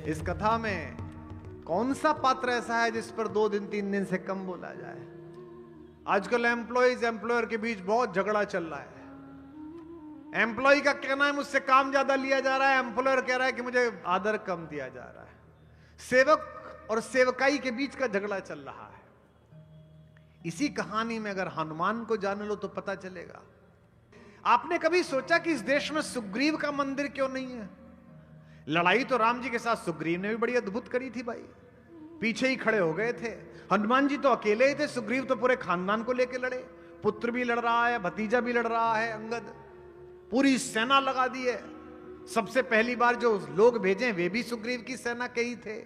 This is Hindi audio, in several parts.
इस कथा में कौन सा पात्र ऐसा है जिस पर 2 दिन 3 दिन से कम बोला जाए? आजकल एम्प्लॉइज एम्प्लॉयर के बीच बहुत झगड़ा चल रहा है। एम्प्लॉय का कहना है मुझसे काम ज्यादा लिया जा रहा है, एम्प्लॉयर कह रहा है कि मुझे आदर कम दिया जा रहा है। सेवक और सेवकाई के बीच का झगड़ा चल रहा है। इसी कहानी में अगर हनुमान को जान लो तो पता चलेगा। आपने कभी सोचा कि इस देश में सुग्रीव का मंदिर क्यों नहीं है? लड़ाई तो राम जी के साथ सुग्रीव ने भी बड़ी अद्भुत करी थी भाई, पीछे ही खड़े हो गए थे। हनुमान जी तो अकेले ही थे, सुग्रीव तो पूरे खानदान को लेकर लड़े। पुत्र भी लड़ रहा है, भतीजा भी लड़ रहा है, अंगद पूरी सेना लगा दी है। सबसे पहली बार जो लोग भेजे वे भी सुग्रीव की सेना के ही थे,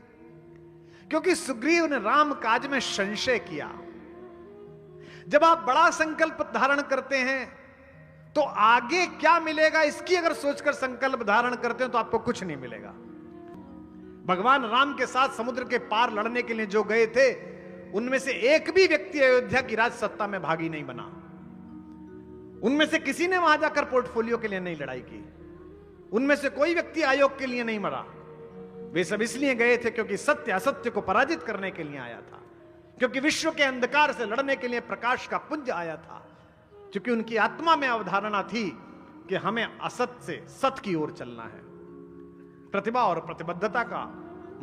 क्योंकि सुग्रीव ने राम काज में संशय किया। जब आप बड़ा संकल्प धारण करते हैं तो आगे क्या मिलेगा इसकी अगर सोचकर संकल्प धारण करते हैं तो आपको कुछ नहीं मिलेगा। भगवान राम के साथ समुद्र के पार लड़ने के लिए जो गए थे उनमें से एक भी व्यक्ति अयोध्या की राज सत्ता में भागी नहीं बना। उनमें से किसी ने वहां जाकर पोर्टफोलियो के लिए नहीं लड़ाई की। उनमें से कोई व्यक्ति आयोग के लिए नहीं मरा। वे सब इसलिए गए थे क्योंकि सत्य असत्य को पराजित करने के लिए आया था, क्योंकि विश्व के अंधकार से लड़ने के लिए प्रकाश का पुंज आया था, क्योंकि उनकी आत्मा में अवधारणा थी कि हमें असत से सत्य की ओर चलना है। प्रतिभा और प्रतिबद्धता का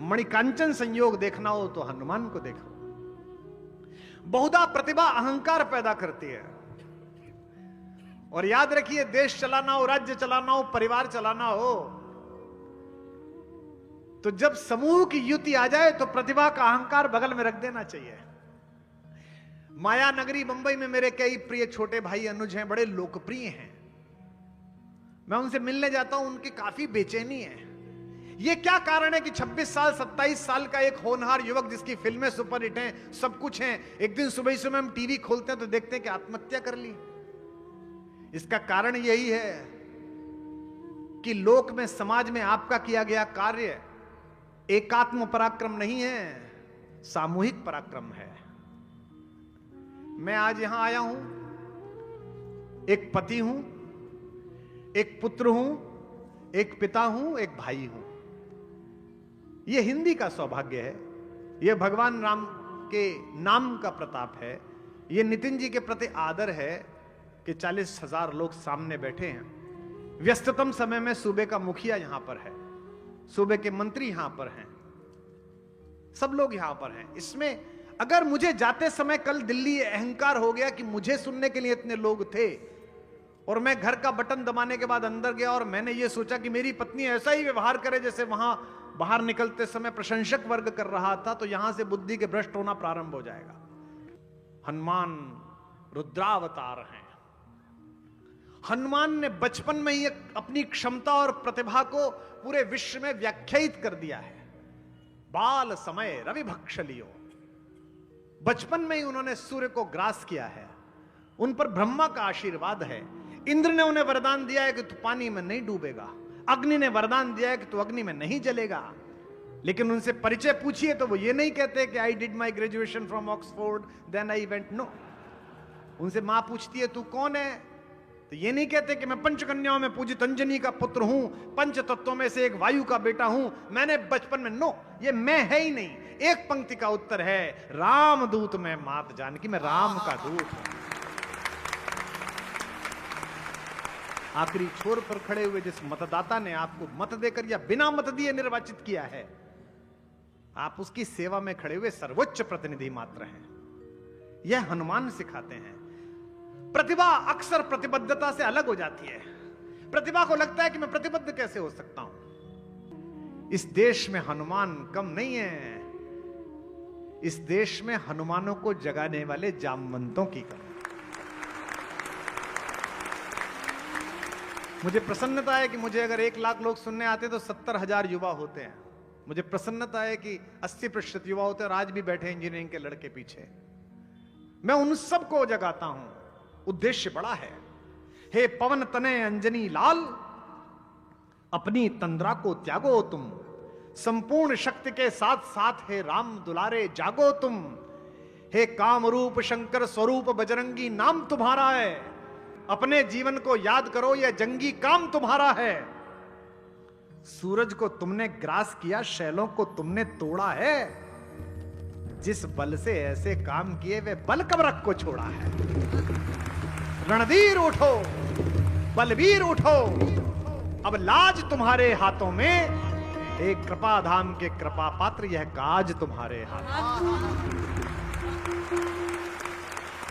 मणिकांचन संयोग देखना हो तो हनुमान को देखो। बहुधा प्रतिभा अहंकार पैदा करती है। और याद रखिए, देश चलाना हो, राज्य चलाना हो, परिवार चलाना हो, तो जब समूह की युति आ जाए तो प्रतिभा का अहंकार बगल में रख देना चाहिए। माया नगरी मुंबई में मेरे कई प्रिय छोटे भाई अनुज हैं, बड़े लोकप्रिय हैं। मैं उनसे मिलने जाता हूं, उनकी काफी बेचैनी है। ये क्या कारण है कि 26 साल 27 साल का एक होनहार युवक जिसकी फिल्में सुपरहिट हैं, सब कुछ हैं, एक दिन सुबह ही सुबह हम टीवी खोलते हैं तो देखते हैं कि आत्महत्या कर ली। इसका कारण यही है कि लोक में, समाज में आपका किया गया कार्य एकात्म पराक्रम नहीं है, सामूहिक पराक्रम है। मैं आज यहां आया हूं, एक पति हूं, एक पुत्र हूं, एक पिता हूं, एक भाई हूं। यह हिंदी का सौभाग्य है, यह भगवान राम के नाम का प्रताप है, यह नितिन जी के प्रति आदर है कि 40,000 लोग सामने बैठे हैं। व्यस्ततम समय में सूबे का मुखिया यहां पर है, सूबे के मंत्री यहां पर हैं, सब लोग यहां पर हैं। इसमें अगर मुझे जाते समय कल दिल्ली अहंकार हो गया कि मुझे सुनने के लिए इतने लोग थे और मैं घर का बटन दबाने के बाद अंदर गया और मैंने ये सोचा कि मेरी पत्नी ऐसा ही व्यवहार करे जैसे वहां बाहर निकलते समय प्रशंसक वर्ग कर रहा था, तो यहां से बुद्धि के भ्रष्ट होना प्रारंभ हो जाएगा। हनुमान रुद्रावतार हैं। हनुमान ने बचपन में ही अपनी क्षमता और प्रतिभा को पूरे विश्व में व्याख्यायित कर दिया है। बाल समय रवि भक्ष लियो, बचपन में ही उन्होंने सूर्य को ग्रास किया है। उन पर ब्रह्मा का आशीर्वाद है। इंद्र ने उन्हें वरदान दिया है कि तू पानी में नहीं डूबेगा। अग्नि ने वरदान दिया है कि तू अग्नि में नहीं जलेगा। लेकिन उनसे परिचय पूछिए तो वो ये नहीं कहते कि I did my graduation from Oxford then I went, no. उनसे मां पूछती है तू कौन है, तो ये नहीं कहते कि मैं पंचकन्याओं में पूजित अंजनी का पुत्र हूं, पंच तत्वों में से एक वायु का बेटा हूं, मैंने बचपन में, नो, ये मैं है ही नहीं। एक पंक्ति का उत्तर है, राम दूत मैं मात जानकी, मैं राम का दूत हूं। आखिरी छोर पर खड़े हुए जिस मतदाता ने आपको मत देकर या बिना मत दिए निर्वाचित किया है, आप उसकी सेवा में खड़े हुए सर्वोच्च प्रतिनिधि मात्र हैं। यह हनुमान सिखाते हैं। प्रतिभा अक्सर प्रतिबद्धता से अलग हो जाती है। प्रतिभा को लगता है कि मैं प्रतिबद्ध कैसे हो सकता हूं। इस देश में हनुमान कम नहीं है। इस देश में हनुमानों को जगाने वाले जामवंतों की कमी। मुझे प्रसन्नता है कि मुझे अगर 1 लाख लोग सुनने आते तो 70,000 युवा होते हैं। मुझे प्रसन्नता है कि 80% युवा होते हैं और आज भी बैठे इंजीनियरिंग के लड़के पीछे। मैं उन सबको जगाता हूं। उद्देश्य बड़ा है। हे पवन तनय अंजनी लाल, अपनी तंद्रा को त्यागो तुम, संपूर्ण शक्ति के साथ साथ हे राम दुलारे जागो तुम। हे काम रूप शंकर स्वरूप बजरंगी नाम तुम्हारा है, अपने जीवन को याद करो यह जंगी काम तुम्हारा है। सूरज को तुमने ग्रास किया, शैलों को तुमने तोड़ा है। जिस बल से ऐसे काम किए वे बल कबरक को छोड़ा है। रणधीर उठो, बलवीर उठो, अब लाज तुम्हारे हाथों में, एक कृपा धाम के कृपा पात्र यह काज तुम्हारे हाथ।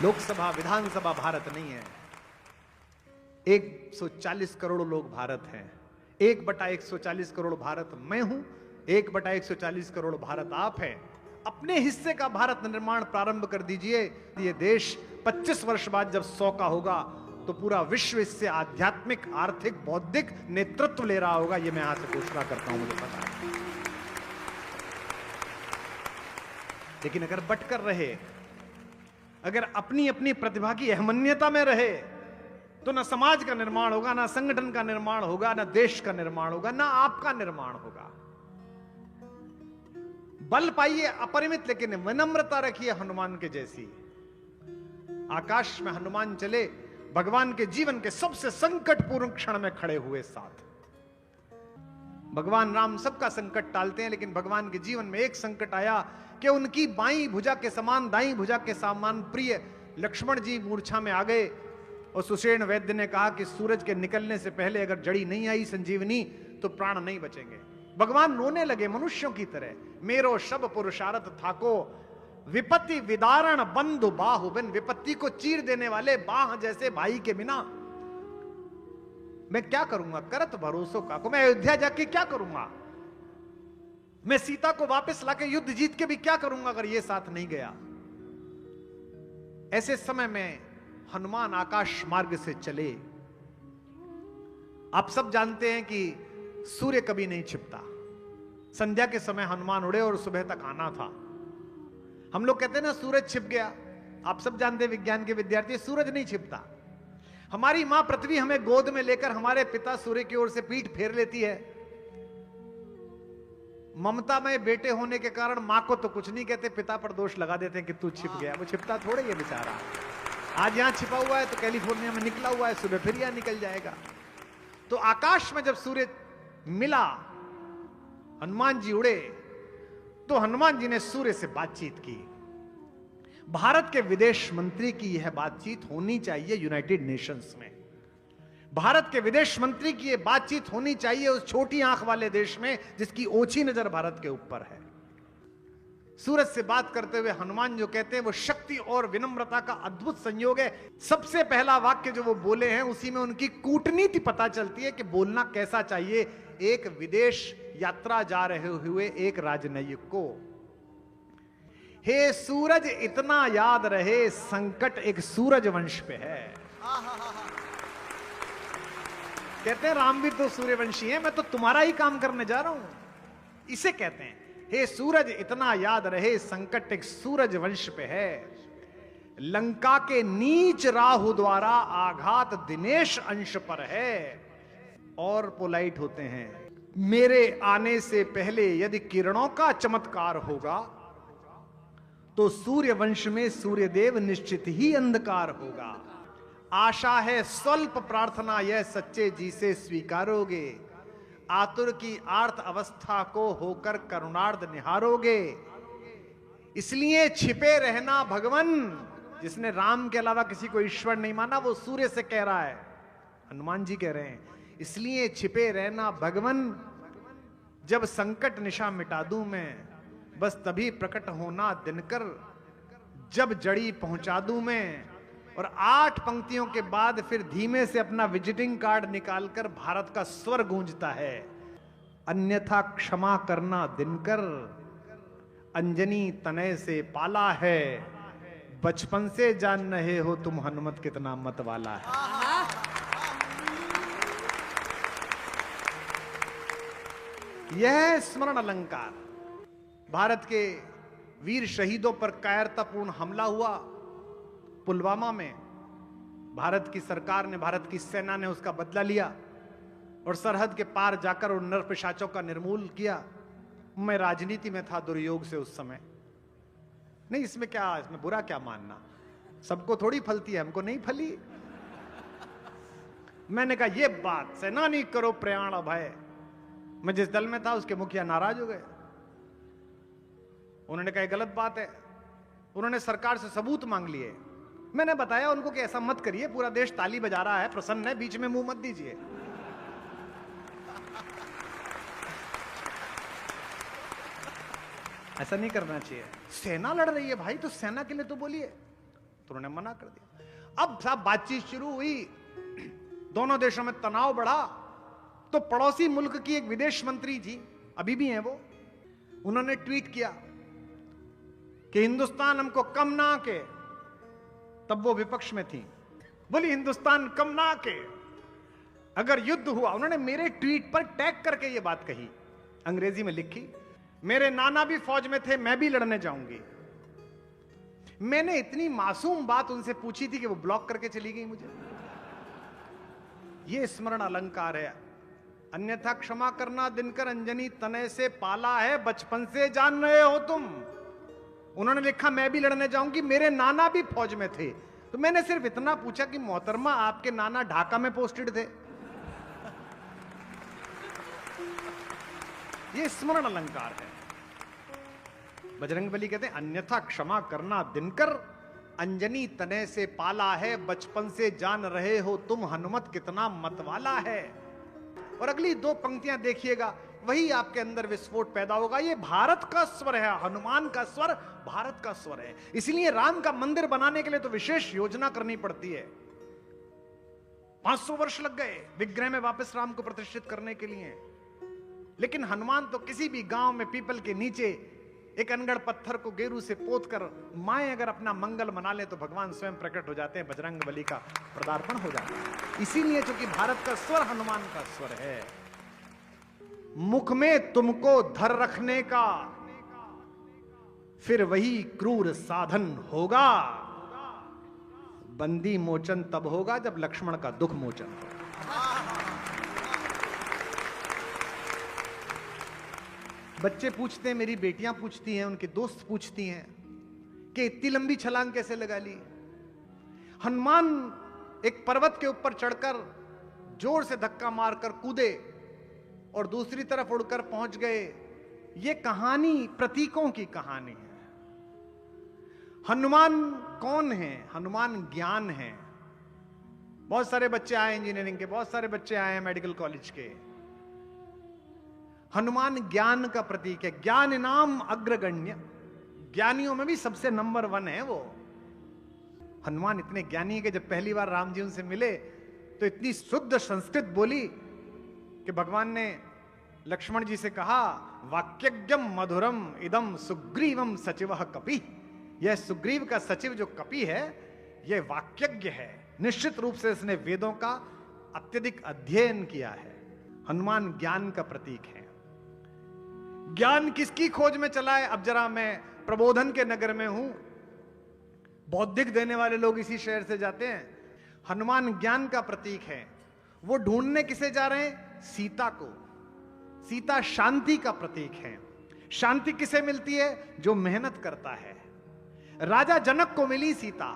लोकसभा विधानसभा भारत नहीं है, 140 करोड़ लोग भारत हैं। 1/140 करोड़ भारत मैं हूं, 1/140 करोड़ भारत आप हैं। अपने हिस्से का भारत निर्माण प्रारंभ कर दीजिए। ये देश 25 वर्ष बाद जब 100 का होगा तो पूरा विश्व इससे आध्यात्मिक, आर्थिक, बौद्धिक नेतृत्व ले रहा होगा। ये मैं यहां से घोषणा करता हूं, मुझे पता है। लेकिन अगर बटकर रहे, अगर अपनी अपनी प्रतिभा की अहमन्यता में रहे, तो ना समाज का निर्माण होगा, ना संगठन का निर्माण होगा, ना देश का निर्माण होगा, ना आपका निर्माण होगा। बल पाइए अपरिमित, लेकिन विनम्रता रखिए हनुमान के जैसी। आकाश में हनुमान चले, भगवान के जीवन के सबसे संकटपूर्ण क्षण में खड़े हुए साथ। भगवान राम सबका संकट टालते हैं, लेकिन भगवान के जीवन में एक संकट आया कि उनकी बाईं भुजा के समान, दाईं भुजा के समान प्रिय लक्ष्मण जी मूर्छा में आ गए। और सुषेण वैद्य ने कहा कि सूरज के निकलने से पहले अगर जड़ी नहीं आई संजीवनी तो प्राण नहीं बचेंगे। भगवान रोने लगे मनुष्यों की तरह। मेरो शब पुरुषारथ थाको, विपत्ति विदारण बंधु बाहु बिन। विपत्ति को चीर देने वाले बाह जैसे भाई के बिना मैं क्या करूंगा? करत भरोसों का को, मैं अयोध्या जाके क्या करूंगा? मैं सीता को वापस लाके युद्ध जीत के भी क्या करूंगा अगर ये साथ नहीं गया? ऐसे समय में हनुमान आकाश मार्ग से चले। आप सब जानते हैं कि सूर्य कभी नहीं छिपता। संध्या के समय हनुमान उड़े और सुबह तक आना था। हम लोग कहते हैं ना सूरज छिप गया। आप सब जानते हैं विज्ञान के विद्यार्थी, सूरज नहीं छिपता। हमारी मां पृथ्वी हमें गोद में लेकर हमारे पिता सूर्य की ओर से पीठ फेर लेती है। ममता में बेटे होने के कारण मां को तो कुछ नहीं कहते, पिता पर दोष लगा देते हैं कि तू छिप गया। वो छिपता थोड़े ही है बेचारा। आज यहां छिपा हुआ है तो कैलिफोर्निया में निकला हुआ है, सुबह फिर यहां निकल जाएगा। तो आकाश में जब सूर्य मिला, हनुमान जी उड़े, तो हनुमान जी ने सूर्य से बातचीत की। भारत के विदेश मंत्री की यह बातचीत होनी चाहिए यूनाइटेड नेशंस में। भारत के विदेश मंत्री की यह बातचीत होनी चाहिए उस छोटी आंख वाले देश में जिसकी ओछी नजर भारत के ऊपर है। सूरज से बात करते हुए हनुमान जो कहते हैं वो शक्ति और विनम्रता का अद्भुत संयोग है। सबसे पहला वाक्य जो वो बोले हैं उसी में उनकी कूटनीति पता चलती है कि बोलना कैसा चाहिए एक विदेश यात्रा जा रहे हुए एक राजनयिक को। हे सूरज इतना याद रहे, संकट एक सूरज वंश पे है। कहते हैं रामवीर तो सूर्यवंशी है, मैं तो तुम्हारा ही काम करने जा रहा हूं। इसे कहते हैं हे सूरज इतना याद रहे, संकट एक सूरज वंश पे है। लंका के नीच राहु द्वारा आघात दिनेश अंश पर है। और पोलाइट होते हैं, मेरे आने से पहले यदि किरणों का चमत्कार होगा तो सूर्य वंश में सूर्यदेव निश्चित ही अंधकार होगा। आशा है स्वल्प प्रार्थना यह सच्चे जी से स्वीकारोगे। आतुर की आर्त अवस्था को होकर करुणार्ध निहारोगे। इसलिए छिपे रहना भगवन। जिसने राम के अलावा किसी को ईश्वर नहीं माना वो सूर्य से कह रहा है, हनुमान जी कह रहे हैं इसलिए छिपे रहना भगवन। जब संकट निशा मिटा दूं मैं, बस तभी प्रकट होना दिनकर। जब जड़ी पहुंचा दूं मैं। और 8 पंक्तियों के बाद फिर धीमे से अपना विजिटिंग कार्ड निकालकर भारत का स्वर गूंजता है, अन्यथा क्षमा करना दिनकर। अंजनी तनय से पाला है, बचपन से जान रहे हो तुम हनुमत कितना मत वाला है। यह स्मरण अलंकार। भारत के वीर शहीदों पर कायरतापूर्ण हमला हुआ पुलवामा में। भारत की सरकार ने, भारत की सेना ने उसका बदला लिया और सरहद के पार जाकर उन नरपिशाचों का निर्मूल किया। मैं राजनीति में था दुर्योग से उस समय। नहीं, इसमें क्या, इसमें बुरा क्या मानना, सबको थोड़ी फलती है, हमको नहीं फली। मैंने कहा ये बात सेनानी करो प्रयाण अभय। मैं जिस दल में था उसके मुखिया नाराज हो गए। उन्होंने कहा गलत बात है। उन्होंने सरकार से सबूत मांग लिए। मैंने बताया उनको कि ऐसा मत करिए, पूरा देश ताली बजा रहा है, प्रसन्न है, बीच में मुंह मत दीजिए। ऐसा नहीं करना चाहिए। सेना लड़ रही है भाई, तो सेना के लिए तो बोलिए। तो उन्होंने मना कर दिया। अब साहब बातचीत शुरू हुई, दोनों देशों में तनाव बढ़ा। तो पड़ोसी मुल्क की एक विदेश मंत्री थी, अभी भी हैं वो, उन्होंने ट्वीट किया कि हिंदुस्तान हमको कम ना के। तब वो विपक्ष में थी, बोली हिंदुस्तान कम ना के, अगर युद्ध हुआ। उन्होंने मेरे ट्वीट पर टैग करके ये बात कही, अंग्रेजी में लिखी, मेरे नाना भी फौज में थे, मैं भी लड़ने जाऊंगी। मैंने इतनी मासूम बात उनसे पूछी थी कि वो ब्लॉक करके चली गई मुझे। ये स्मरण अलंकार है। अन्यथा क्षमा करना दिनकर, अंजनी तने से पाला है, बचपन से जान रहे हो तुम। उन्होंने लिखा मैं भी लड़ने जाऊंगी, मेरे नाना भी फौज में थे। तो मैंने सिर्फ इतना पूछा कि मोहतरमा आपके नाना ढाका में पोस्टेड थे? ये स्मरण अलंकार है। बजरंगबली कहते हैं अन्यथा क्षमा करना दिनकर, अंजनी तने से पाला है, बचपन से जान रहे हो तुम, हनुमत कितना मतवाला है। और अगली दो पंक्तियां देखिएगा, वही आपके अंदर विस्फोट पैदा होगा। ये भारत का स्वर है, हनुमान का स्वर भारत का स्वर है। इसलिए राम का मंदिर बनाने के लिए तो विशेष योजना करनी पड़ती है। 500 वर्ष लग गए विग्रह में वापस राम को प्रतिष्ठित करने के लिए। लेकिन हनुमान तो किसी भी गांव में पीपल के नीचे एक अनगढ़ पत्थर को गेरू से पोत कर माएं अगर अपना मंगल मना ले तो भगवान स्वयं प्रकट हो जाते हैं, बजरंग बली का पदार्पण हो जाता है। इसीलिए चूंकि भारत का स्वर हनुमान का स्वर है। मुख में तुमको धर रखने का फिर वही क्रूर साधन होगा। बंदी मोचन तब होगा जब लक्ष्मण का दुख मोचन होगा। बच्चे पूछते हैं, मेरी बेटियां पूछती हैं, उनके दोस्त पूछती हैं कि इतनी लंबी छलांग कैसे लगा ली। हनुमान एक पर्वत के ऊपर चढ़कर जोर से धक्का मारकर कूदे और दूसरी तरफ उड़कर पहुंच गए। यह कहानी प्रतीकों की कहानी है। हनुमान कौन है? हनुमान ज्ञान है। बहुत सारे बच्चे आए इंजीनियरिंग के, बहुत सारे बच्चे आए मेडिकल कॉलेज के। हनुमान ज्ञान का प्रतीक है। ज्ञान इनाम अग्रगण्य, ज्ञानियों में भी सबसे नंबर 1 है वो। हनुमान इतने ज्ञानी है कि जब पहली बार राम जी उनसे मिले तो इतनी शुद्ध संस्कृत बोली कि भगवान ने लक्ष्मण जी से कहा, वाक्यज्ञम मधुरम इदम सुग्रीवम सचिवः कपि। यह सुग्रीव का सचिव जो कपि है, यह वाक्यज्ञ है। निश्चित रूप से इसने वेदों का अत्यधिक अध्ययन किया है। हनुमान ज्ञान का प्रतीक है। ज्ञान किसकी खोज में चला है? अब जरा मैं प्रबोधन के नगर में हूं, बौद्धिक देने वाले लोग इसी शहर से जाते हैं। हनुमान ज्ञान का प्रतीक है। वो ढूंढने किसे जा रहे हैं? सीता को। सीता शांति का प्रतीक है। शांति किसे मिलती है? जो मेहनत करता है। राजा जनक को मिली सीता,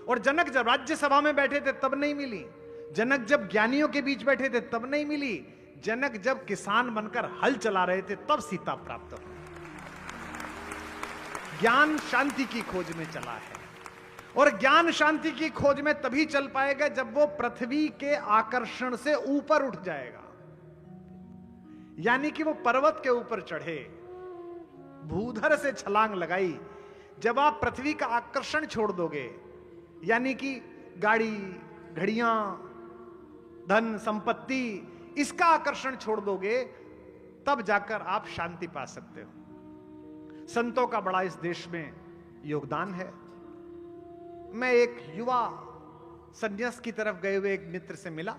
और जनक जब राज्यसभा में बैठे थे तब नहीं मिली। जनक जब ज्ञानियों के बीच बैठे थे तब नहीं मिली। जनक जब किसान बनकर हल चला रहे थे तब सीता प्राप्त हुई। ज्ञान शांति की खोज में चला है, और ज्ञान शांति की खोज में तभी चल पाएगा जब वो पृथ्वी के आकर्षण से ऊपर उठ जाएगा। यानी कि वो पर्वत के ऊपर चढ़े, भूधर से छलांग लगाई। जब आप पृथ्वी का आकर्षण छोड़ दोगे, यानी कि गाड़ी, घड़ियां, धन संपत्ति, इसका आकर्षण छोड़ दोगे, तब जाकर आप शांति पा सकते हो। संतों का बड़ा इस देश में योगदान है। मैं एक युवा संन्यास की तरफ गए हुए एक मित्र से मिला।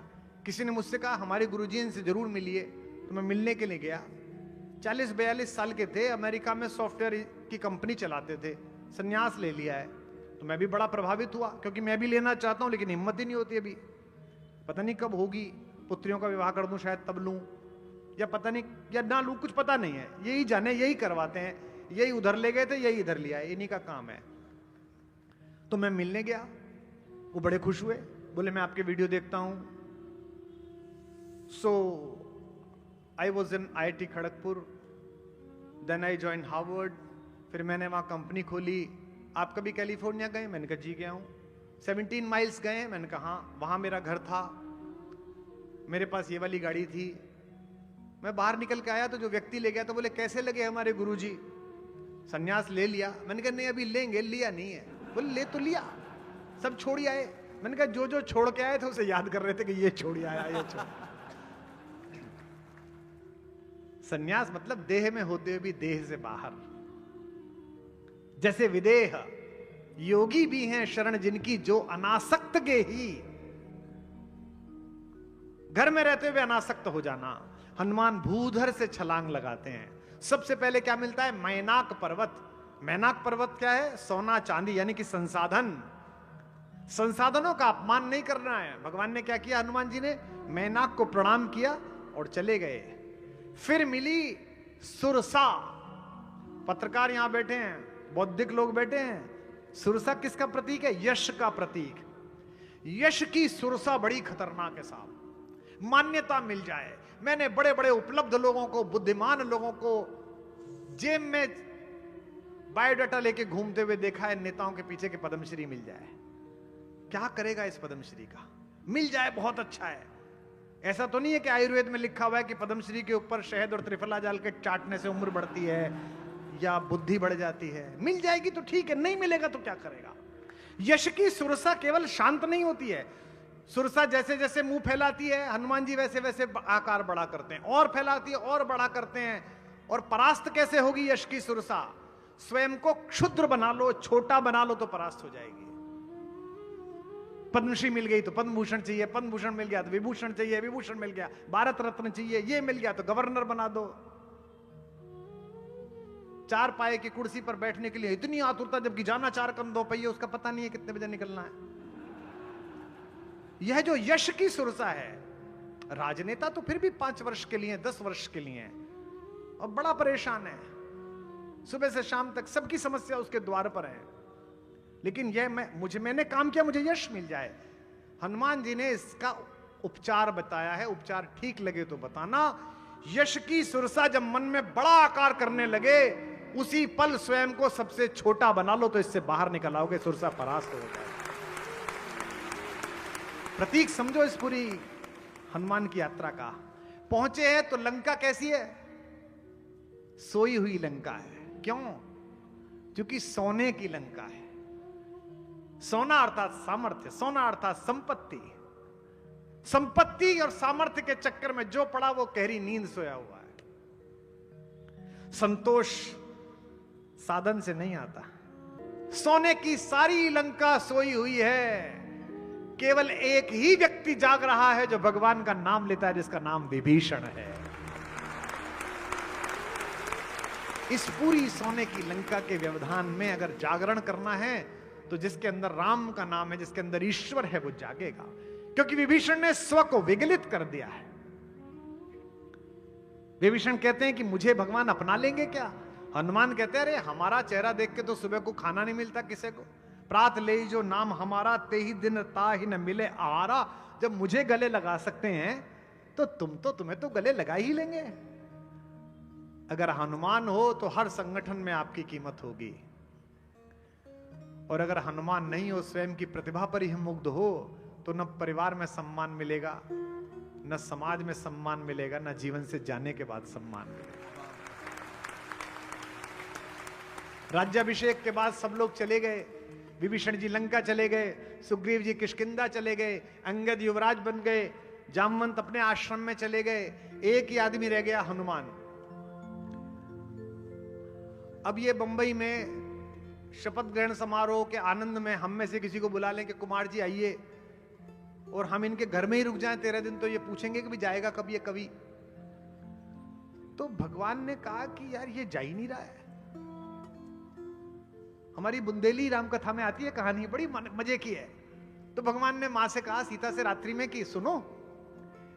किसी ने मुझसे कहा हमारे गुरुजी इनसे जरूर मिलिए, तो मैं मिलने के लिए गया। 40-42 साल के थे, अमेरिका में सॉफ्टवेयर की कंपनी चलाते थे, संन्यास ले लिया है। तो मैं भी बड़ा प्रभावित हुआ, क्योंकि मैं भी लेना चाहता हूं, लेकिन हिम्मत ही नहीं होती अभी। पता नहीं कब होगी, पुत्रियों का विवाह कर दूं शायद तब लूं, या पता नहीं, या ना लूं, कुछ पता नहीं है। यही जाने, यही करवाते हैं, यही उधर ले गए थे, यही इधर लिया है, इन्हीं का काम है। तो मैं मिलने गया, वो बड़े खुश हुए, बोले मैं आपके वीडियो देखता हूं। So I was in IIT Kharagpur, then I join Harvard, फिर मैंने वहां कंपनी खोली। आप कभी कैलिफोर्निया गए? मैंने कहा जी गया हूं। 17 माइल्स गए? मैंने कहा हाँ, वहां मेरा घर था, मेरे पास ये वाली गाड़ी थी। मैं बाहर निकल के आया तो जो व्यक्ति ले गया तो बोले कैसे लगे हमारे गुरुजी, सन्यास ले लिया? मैंने कहा नहीं अभी लेंगे, लिया नहीं है। बोले ले तो लिया, सब छोड़ आए। मैंने कहा जो जो छोड़ के आए थे उसे याद कर रहे थे कि ये छोड़ आया, ये छोड़। सन्यास मतलब देह में होते हुए भी देह से बाहर। जैसे विदेह योगी भी हैं शरण जिनकी, जो अनासक्त गे ही। घर में रहते हुए अनासक्त हो जाना। हनुमान भूधर से छलांग लगाते हैं। सबसे पहले क्या मिलता है? मैनाक पर्वत। मैनाक पर्वत क्या है? सोना चांदी, यानी कि संसाधन। संसाधनों का अपमान नहीं करना है। भगवान ने क्या किया? हनुमान जी ने मैनाक को प्रणाम किया और चले गए। फिर मिली सुरसा। पत्रकार यहां बैठे हैं, बौद्धिक लोग बैठे हैं। सुरसा किसका प्रतीक है? यश का प्रतीक। यश की सुरसा बड़ी खतरनाक है साहब। मान्यता मिल जाए। मैंने बड़े बड़े उपलब्ध लोगों को, बुद्धिमान लोगों को जेब में बायोडाटा लेके घूमते हुए देखा है। नेताओं के पीछे के पद्मश्री मिल जाए, क्या करेगा इस पद्मश्री का? मिल जाए बहुत अच्छा है। ऐसा तो नहीं है कि आयुर्वेद में लिखा हुआ है कि पद्मश्री के ऊपर शहद और त्रिफला डाल के चाटने से उम्र बढ़ती है या बुद्धि बढ़ जाती है। मिल जाएगी तो ठीक है, नहीं मिलेगा तो क्या करेगा? यश की सुरसा केवल शांत नहीं होती है। सुरसा जैसे जैसे मुंह फैलाती है, हनुमान जी वैसे वैसे आकार बड़ा करते हैं, और फैलाती है और बड़ा करते हैं। और परास्त कैसे होगी यश की सुरसा? स्वयं को क्षुद्र बना लो, छोटा बना लो तो परास्त हो जाएगी। पद्मश्री मिल गई तो पद्म भूषण चाहिए, पद्म भूषण मिल गया तो विभूषण चाहिए, विभूषण मिल गया भारत रत्न चाहिए, ये मिल गया तो गवर्नर बना दो। चार पाए की कुर्सी पर बैठने के लिए इतनी आतुरता, जबकि जाना 4 कदम 2 पहिए, उसका पता नहीं है कितने बजे निकलना है। यह जो यश की सुरसा है, राजनेता तो फिर भी 5 वर्ष के लिए, 10 वर्ष के लिए, और बड़ा परेशान है, सुबह से शाम तक सबकी समस्या उसके द्वार पर है। लेकिन यह मैंने काम किया, मुझे यश मिल जाए। हनुमान जी ने इसका उपचार बताया है। उपचार ठीक लगे तो बताना। यश की सुरसा जब मन में बड़ा आकार करने लगे, उसी पल स्वयं को सबसे छोटा बना लो तो इससे बाहर निकल आओगे, सुरसा परास्त हो जाए। प्रतीक समझो इस पूरी हनुमान की यात्रा का। पहुंचे हैं तो लंका कैसी है? सोई हुई लंका है। क्यों? क्योंकि सोने की लंका है। सोना अर्थात सामर्थ्य, सोना अर्थात संपत्ति। संपत्ति और सामर्थ्य के चक्कर में जो पड़ा वो गहरी नींद सोया हुआ है। संतोष साधन से नहीं आता। सोने की सारी लंका सोई हुई है, केवल एक ही व्यक्ति जाग रहा है जो भगवान का नाम लेता है, जिसका नाम विभीषण है। इस पूरी सोने की लंका के व्यवधान में अगर जागरण करना है तो जिसके अंदर राम का नाम है, जिसके अंदर ईश्वर है, वो जागेगा। क्योंकि विभीषण ने स्व को विगलित कर दिया है। विभीषण कहते हैं कि मुझे भगवान अपना लेंगे क्या? हनुमान कहते हैं अरे हमारा चेहरा देख के तो सुबह को खाना नहीं मिलता किसी को। प्रात ले जो नाम हमारा, ते ही दिन ता ही न मिले आहारा। जब मुझे गले लगा सकते हैं तो तुम्हें तो गले लगा ही लेंगे। अगर हनुमान हो तो हर संगठन में आपकी कीमत होगी, और अगर हनुमान नहीं हो, स्वयं की प्रतिभा पर ही मुग्ध हो, तो न परिवार में सम्मान मिलेगा, न समाज में सम्मान मिलेगा, न जीवन से जाने के बाद सम्मान मिलेगा। राज्याभिषेक के बाद सब लोग चले गए। विभीषण जी लंका चले गए, सुग्रीव जी किष्किंधा चले गए, अंगद युवराज बन गए, जामवंत अपने आश्रम में चले गए। एक ही आदमी रह गया, हनुमान। अब ये बंबई में शपथ ग्रहण समारोह के आनंद में हम में से किसी को बुला लें कि कुमार जी आइए, और हम इनके घर में ही रुक जाएं 13 दिन, तो ये पूछेंगे कि भी जाएगा कब ये कवि? तो भगवान ने कहा कि यार ये जा ही नहीं रहा है। हमारी बुंदेली राम कथा में आती है कहानी, बड़ी मजे की है। तो भगवान ने मां से कहा सीता से रात्रि में कि सुनो,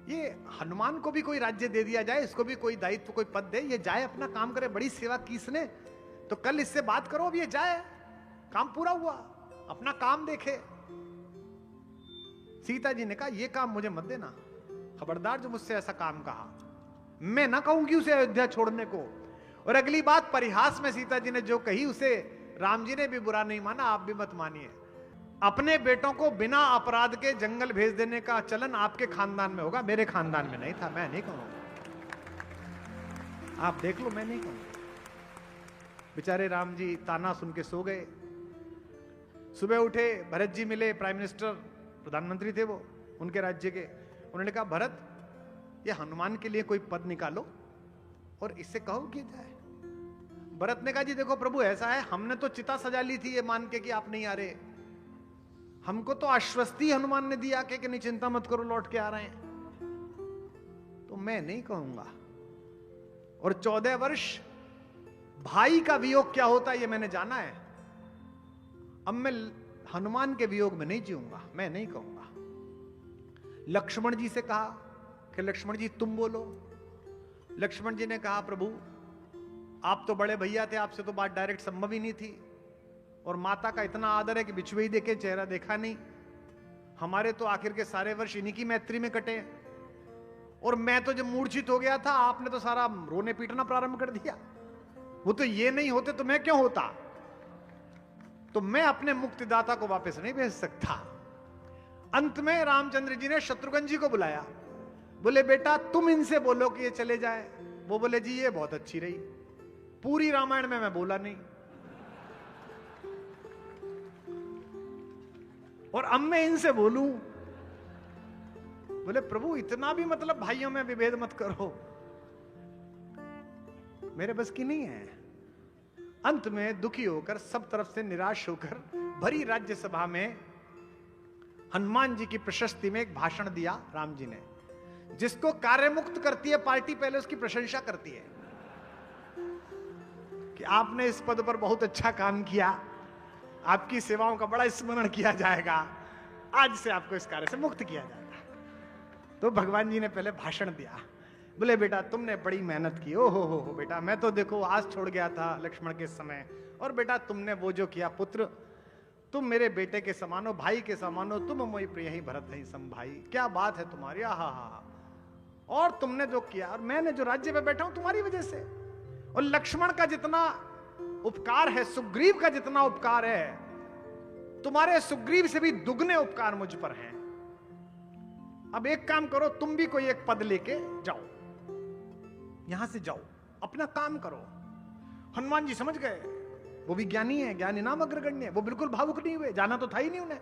ये हनुमान को भी कोई राज्य दे दिया जाए, इसको भी कोई दायित्व, कोई पद दे, ये जाए अपना काम करे, बड़ी सेवा की इसने, तो कल इससे बात करो, अब ये जाए, काम पूरा हुआ, अपना काम देखे। सीता जी ने कहा ये काम मुझे मत देना, खबरदार जो मुझसे ऐसा काम कहा, मैं ना कहूंगी उसे अयोध्या छोड़ने को। और अगली बात, परिहास में सीता जी ने जो कही उसे राम जी ने भी बुरा नहीं माना, आप भी मत मानिए। अपने बेटों को बिना अपराध के जंगल भेज देने का चलन आपके खानदान में होगा, मेरे खानदान में नहीं था। मैं नहीं कहूंगा, आप देख लो, मैं नहीं कहूंगा। बेचारे राम जी ताना सुन के सो गए। सुबह उठे, भरत जी मिले, प्राइम मिनिस्टर, प्रधानमंत्री थे वो उनके राज्य के। उन्होंने कहा, भरत, ये हनुमान के लिए कोई पद निकालो और इससे कहो कि जाए। भरत ने कहा, जी देखो प्रभु, ऐसा है, हमने तो चिता सजा ली थी ये मान के कि आप नहीं आ रहे। हमको तो आश्वस्ति हनुमान ने दिया कि नहीं चिंता मत करो, लौट के आ रहे हैं। तो मैं नहीं कहूंगा। और 14 वर्ष भाई का वियोग क्या होता है ये मैंने जाना है। अब मैं हनुमान के वियोग में नहीं जीऊंगा, मैं नहीं कहूंगा। लक्ष्मण जी से कहा कि लक्ष्मण जी तुम बोलो। लक्ष्मण जी ने कहा, प्रभु आप तो बड़े भैया थे, आपसे तो बात डायरेक्ट संभव ही नहीं थी। और माता का इतना आदर है कि बिछुए ही देखे, चेहरा देखा नहीं। हमारे तो आखिर के सारे वर्ष इन्हीं की मैत्री में कटे। और मैं तो जब मूर्छित हो गया था, आपने तो सारा रोने पीटना प्रारंभ कर दिया। वो तो ये नहीं होते तो मैं क्यों होता। तो मैं अपने मुक्तिदाता को वापस नहीं भेज सकता। अंत में रामचंद्र जी ने शत्रुघ्न जी को बुलाया। बोले, बेटा तुम इनसे बोलो कि ये चले जाए। वो बोले, जी ये बहुत अच्छी रही, पूरी रामायण में मैं बोला नहीं, और अब मैं इनसे बोलूं। बोले, प्रभु इतना भी मतलब भाइयों में विभेद मत करो, मेरे बस की नहीं है। अंत में दुखी होकर, सब तरफ से निराश होकर, भरी राज्यसभा में हनुमान जी की प्रशस्ति में एक भाषण दिया राम जी ने। जिसको कार्यमुक्त करती है पार्टी, पहले उसकी प्रशंसा करती है कि आपने इस पद पर बहुत अच्छा काम किया, आपकी सेवाओं का बड़ा स्मरण किया जाएगा, आज से आपको इस कार्य से मुक्त किया जाएगा। तो भगवान जी ने पहले भाषण दिया। बोले, बेटा तुमने बड़ी मेहनत की। ओ हो बेटा, मैं तो देखो आज छोड़ गया था लक्ष्मण के समय, और बेटा तुमने वो जो किया, पुत्र तुम मेरे बेटे के समान हो, भाई के समान हो, तुम मोई प्रिय ही भरत नहीं सम भाई। क्या बात है तुम्हारी, हा। और तुमने जो किया, और मैंने जो राज्य पे बैठा हूं तुम्हारी वजह से। और लक्ष्मण का जितना उपकार है, सुग्रीव का जितना उपकार है, तुम्हारे सुग्रीव से भी दुगने उपकार मुझ पर हैं। अब एक काम करो, तुम भी कोई एक पद लेके जाओ, यहां से जाओ, अपना काम करो। हनुमान जी समझ गए, वो भी ज्ञानी है, ज्ञानी नाम अग्रगण्य, वो बिल्कुल भावुक नहीं हुए, जाना तो था ही नहीं उन्हें।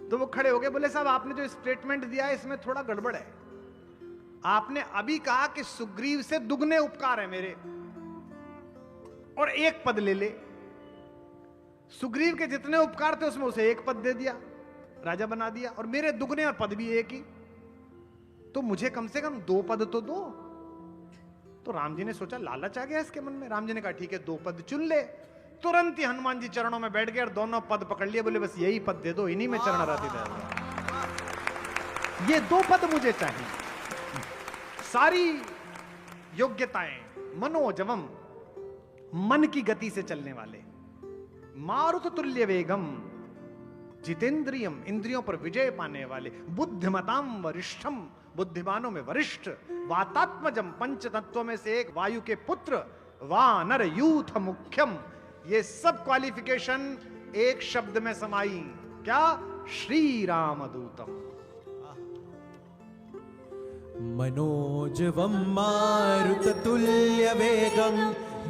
तो वो खड़े हो गए, बोले, साहब आपने जो स्टेटमेंट दिया है इसमें थोड़ा गड़बड़ है। आपने अभी कहा कि सुग्रीव से दुगने उपकार है मेरे, और एक पद ले ले। सुग्रीव के जितने उपकार थे उसमें उसे एक पद दे दिया, राजा बना दिया, और मेरे दुगने और पद भी एक ही। तो मुझे कम से कम 2 पद तो दो। तो राम जी ने सोचा, लालच आ गया इसके मन में। राम जी ने कहा, ठीक है 2 पद चुन ले। तुरंत ही हनुमान जी चरणों में बैठ गए और दोनों पद पकड़ लिए। बोले, बस यही पद दे दो, इन्हीं में चरण राधि दे, ये 2 पद मुझे चाहिए। सारी योग्यताएं, मनोजवम, मन की गति से चलने वाले, मारुत तुल्य वेगम, जितेंद्रियम, इंद्रियों पर विजय पाने वाले, बुद्धिमताम वरिष्ठम, बुद्धिमानों में वरिष्ठ, वातात्मजम, पंच तत्वों में से एक, वायु के पुत्र, वानर यूथ मुख्यम। ये सब क्वालिफिकेशन एक शब्द में समाई, क्या? श्री रामदूतम। मनोजवं मारुततुल्यवेगं,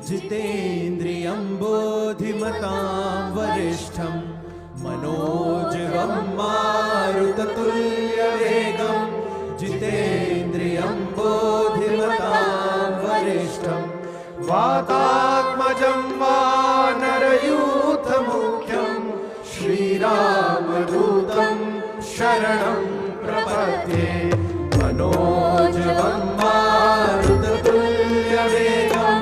जितेन्द्रियं बोधिमतां वरिष्ठं। मनोजवं मारुततुल्यवेगं, जितेन्द्रियं बोधिमतां वरिष्ठं। वातात्मजं वानरयूथमुख्यं, श्रीरामदूतं शरणं प्रपद्ये। मनोजवं मारुततुल्यवेगं,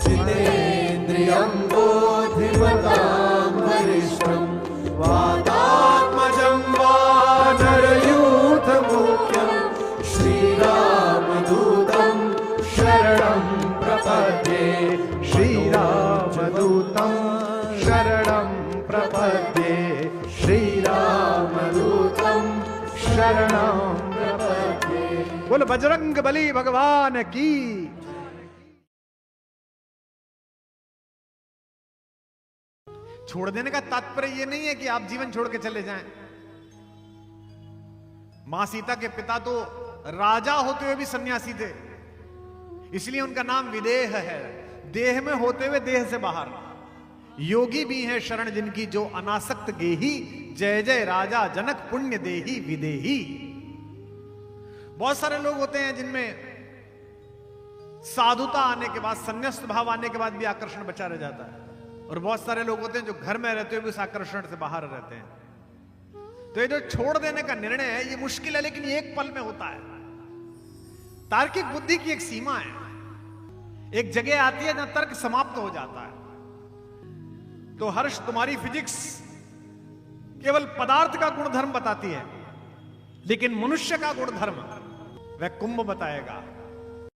जितेन्द्रियं बोधिमतां वरिष्ठं। वातात्मजं वानरयूथमुख्यं, श्रीरामदूतं शरणं प्रपद्ये। श्रीरामदूतं शरणं प्रपद्ये, श्रीरामदूतं शरणं प्रपद्ये। बोल बजरंग बली भगवान की। छोड़ देने का तात्पर्य यह नहीं है कि आप जीवन छोड़ के चले जाएं। मां सीता के पिता तो राजा होते हुए भी सन्यासी थे, इसलिए उनका नाम विदेह है। देह में होते हुए देह से बाहर। योगी भी है शरण जिनकी जो अनासक्त गेही, जय जय राजा जनक पुण्य देही विदेही। बहुत सारे लोग होते हैं जिनमें साधुता आने के बाद, संन्यास्त भाव आने के बाद भी आकर्षण बचा रह जाता है, और बहुत सारे लोग होते हैं जो घर में रहते हुए भी उस आकर्षण से बाहर रहते हैं। तो ये जो छोड़ देने का निर्णय है, ये मुश्किल है, लेकिन ये एक पल में होता है। तार्किक बुद्धि की एक सीमा है, एक जगह आती है जहां तर्क समाप्त हो जाता है। तो हर्ष, तुम्हारी फिजिक्स केवल पदार्थ का गुणधर्म बताती है, लेकिन मनुष्य का गुणधर्म वह कुंभ बताएगा।